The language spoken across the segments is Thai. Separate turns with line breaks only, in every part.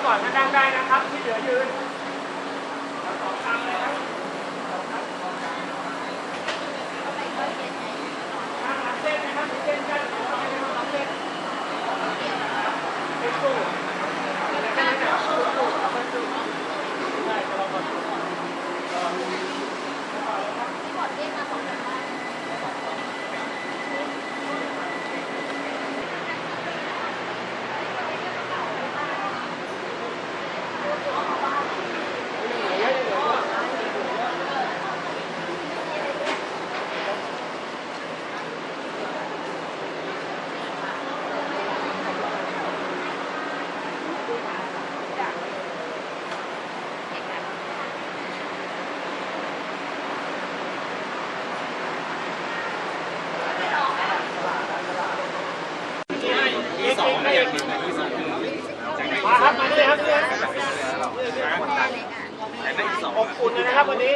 ก่อนก็นั่งได้นะครับที่เหลือยืนสองทางเลยครับนั่งหลังเส้นนะครับเส้นกันเราไม่ได้มาหลังเส้นเป็นตู้แค่นั้นแหละตู้เราเป็นตู้ใช่เราเป็นตู้
ที่บอดเรียกมา2 คนได้
มาครับมาเลยครับอบอุ่นนะครับวันนี้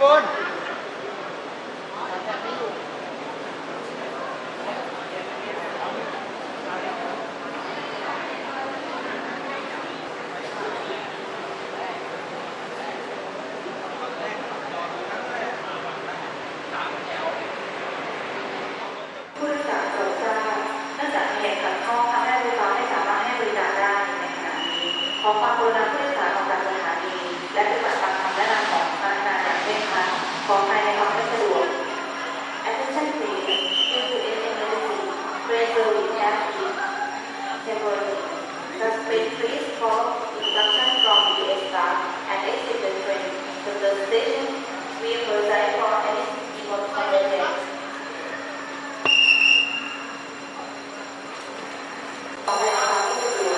บน
ผู้โดยสารโปรดทราบเนื่องจากมีเหตุขัดข้องทำให้รถไฟฟ้าไม่สามารถให้บริการได้ในขณะนี้ขอความกรุณาผู้โดยสารออกจากสถานีและปฏิบัติตามคำแนะนำของพนักงานอย่างเคร่งครัดขออภัยในความไม่สะดวก Attention please due to an emergency train service has been temporarily suspended. Please follow instruction from the staff and exit the train to the station. We apologize for any inconvenience. ขอให้ความร่วมมือ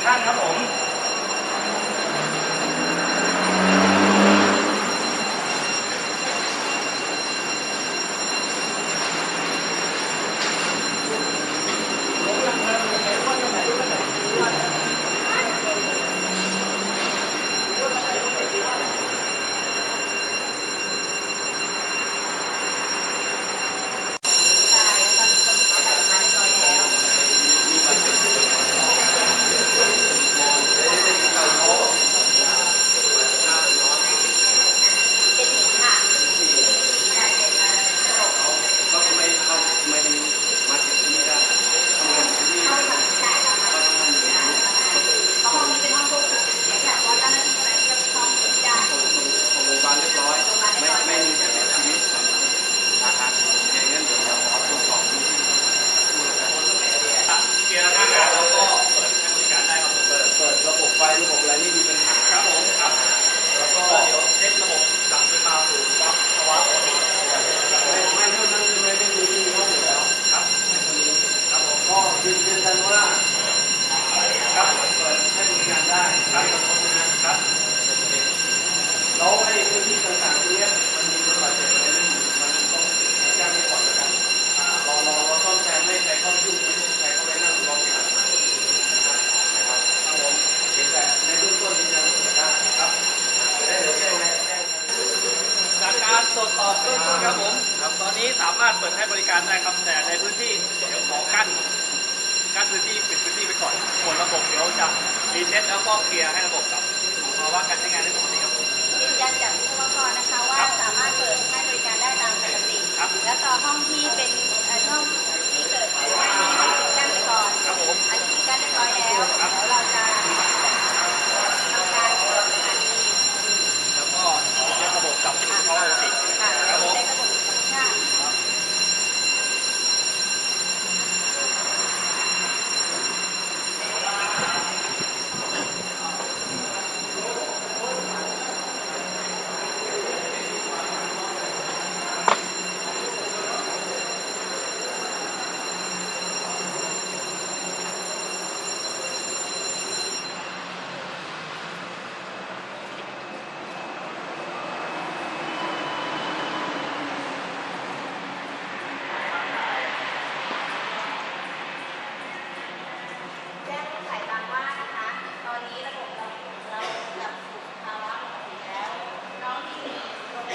ท่านครับผม
เป็นหญิงค่ะแต่เป็นระบบ
ก็ทำไมมาถึงที่นี่ได้ทำงานที่นี่
เข้ากับใช่ค่ะเพราะห้องนี้เป็นห้องควบคุมเสียงค่ะเพราะเจ้าหน้าที่อะไรที่จะห้องเสียงได้
ของโรงพยาบาลเรียบร้อย ไม่มีแต่ชีวิตนะครับเดี๋ยวงั้นเดี๋ยวเราขอตรวจสอบดูเกียร์หน้างานเราก็เปิดให้บริการได้ครับเปิดระบบไฟระบบอะไรไม่มีปัญหาครับผมครับแล้วก็เดี๋ยวเช็คระบบสั่งไฟฟ้าสู่วัดภาวะปกติไม่เท่านั้นไม่ได้มีที่ห้องอยู่แล้วครับครับผมก็ยืนยันว่าครับเปิดให้บริการได้ครับขอบคุณนะครับแล้วไอ้พื้นที่ต่างๆตรงนี้มันมีคนบาดเจ็บอะไรไม่มีมันต้องแจ้งไว้ก่อนแล้วกันเราซ่อมแซมไม่ใครเข้ายุ่งไม่ใครเข้าไปนั่งรอที่หลังนะครับครับผมเห็นแต่ในเบื้องต้นยืนยันว่าได้ครับได้เดี๋ยวแจ้งจากการตรวจสอบเบื้องต้นครับผมครับตอนนี้สามารถเปิดให้บริการได้ครับแต่ในพื้นที่เดี๋ยวขอกั้นพื้นที่ปิดพื้นที่ไปก่อนส่วนระบบเดี๋ยวจะรีเซ็ตแล้วก็เคลียร์ให้ระบบกลับมาว่าการใช้งานได้ปกติครับ
ยืนยันจากวิศวกรนะคะว่าสามารถเปิดให้บริการได้ตามปกติ และต่อห้องที่เป็นห้องที่เกิดไฟไหม้นี้ให้ปิดกั้นไปก่อน
ครับผม
อันนี้ปิดกั้นเรียบร้อยแล้วเดี๋ยวเราจะทำการเปิดสถานี
แล้วก็เช็คระบบกลับเข้าปกติ
ค่ะ
ครับผม
ในระบบธรรมชาติ แจ้งผู้ขายบางว่านะคะ ตอนนี้ระบบเราจับสู่ภาวะปกติแล้ว น้องที่อยู่ตรง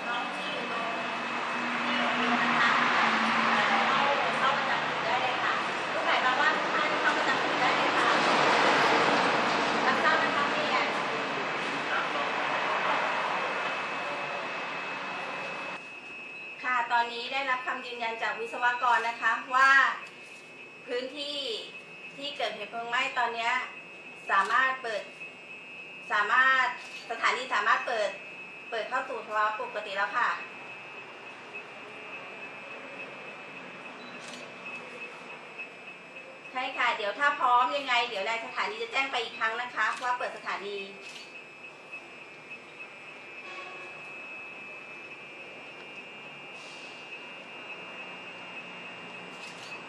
น้องที่อยู่ตรงที่อยู่นะคะเข้าประจำจุดได้เลยค่ะผู้ขายบางว่าทุกท่านเข้าประจำจุดได้เลยค่ะรับทราบนะคะพี่แอนค่ะตอนนี้ได้รับคำยืนยันจากวิศวกรนะคะว่า พื้นที่ที่เกิดเหตุเพลิงไหม้ตอนนี้สามารถสถานีสามารถเปิดเข้าสู่ภาวะปกติแล้วค่ะใช่ค่ะเดี๋ยวถ้าพร้อมยังไงเดี๋ยวนายสถานีจะแจ้งไปอีกครั้งนะคะว่าเปิดสถานี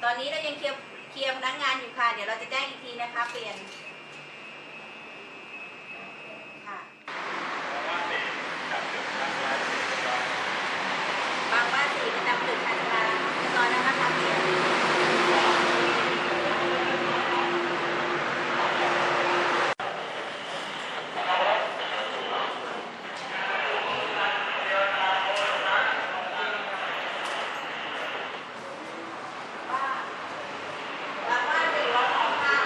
ตอนนี้เรายังเคลียร์พนักงานอยู่ค่ะเดี๋ยวเราจะแจ้งอีกทีนะคะเปลี่ยนค่ะบางว่าสี่ประจำตึกอัตราตอนนั้นนะคะเปลี่ยนบางว่าสี่รถของค่ะ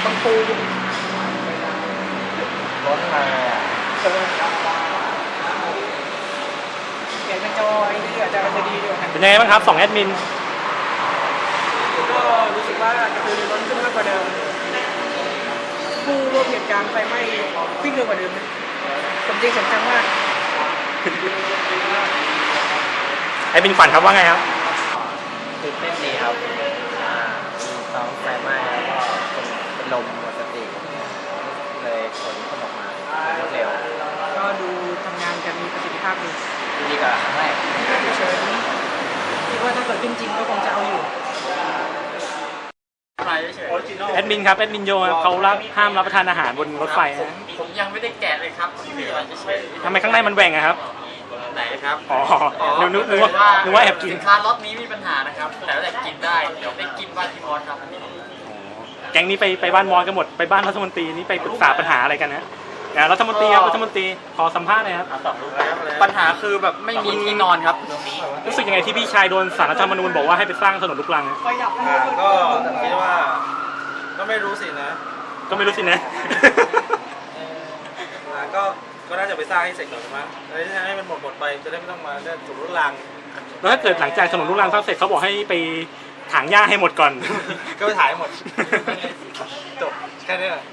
บางปู
รถมา
เขียนเป็นจอยนี่อาจจะดีด้วย
เป็นยังไงบ้างครับ2แอดมิน
ก็รู้สึกว่ากระตือรือร้นขึ้นมากกว่าเดิมผู้ร่วมเหตุการณ์ไฟไหม้วิ่งเร็วกว่าเดิมนะสมจริงสมจังมาก
แอดมินขวัญครับว่าไงครับ
ตื่นเต้นดีครับมีท้องไฟไหม้แล้วก็เป็นลมหมดสติ เลยผลคนออกมารวดเร็ว
ก็ดูทำงานกันมีประสิทธิภาพดี
ดีกว่าครั้งแรก
เฉยๆคิดว่าถ้าเกิดขึ้นจริงก็คงจะเอาอยู่
แอดมินครับแอดมินโยครับเขาห้ามรับประทานอาหารบนรถไฟนะ
ผมยังไม่ได้แกะเลยครับคืออะไรเฉย
ทำไมข้างในมันแหว่งอะครับ
ไหนครับ
อ๋อนึกว่าแอบกิน
สินค้าล็อตนี้มีปัญหานะครับ แต่ว่ากินได้ เดี๋ยวไปกินบ้านที่มอสครับ
แก๊งนี้ไปบ้านมอนกันหมดไปบ้านรัฐมนตรีนี่ไปปรึกษาปัญหาอะไรกันนะรัฐมนตรีครับรัฐมนตรีขอสัมภาษณ์หน่อยครับ
ปัญหาคือแบบไม่มีที่นอนครับตรงนี้
รู้สึกยังไงที่พี่ชายโดนศาลรัฐธรรมนูญบอกว่าให้ไปสร้างถนนลูกรังอะ
ก็คิดว่าก็ไม่รู้สินะ
ก็ไม่รู้สินะ
ก็น่าจะไปสร้างให้เสร็จก่อนมั้งให้มันหมดไปจะได้ไม่ต้องมาได้ถูกรุกรัง
แล้วถ้าเกิดหลังจากถนนลูกรังสร้างเสร็จเขาบอกให้ไปถางหญ้าให้หมดก่อน
ก็ไปถ่ายหมดจบแค่นี้แหละ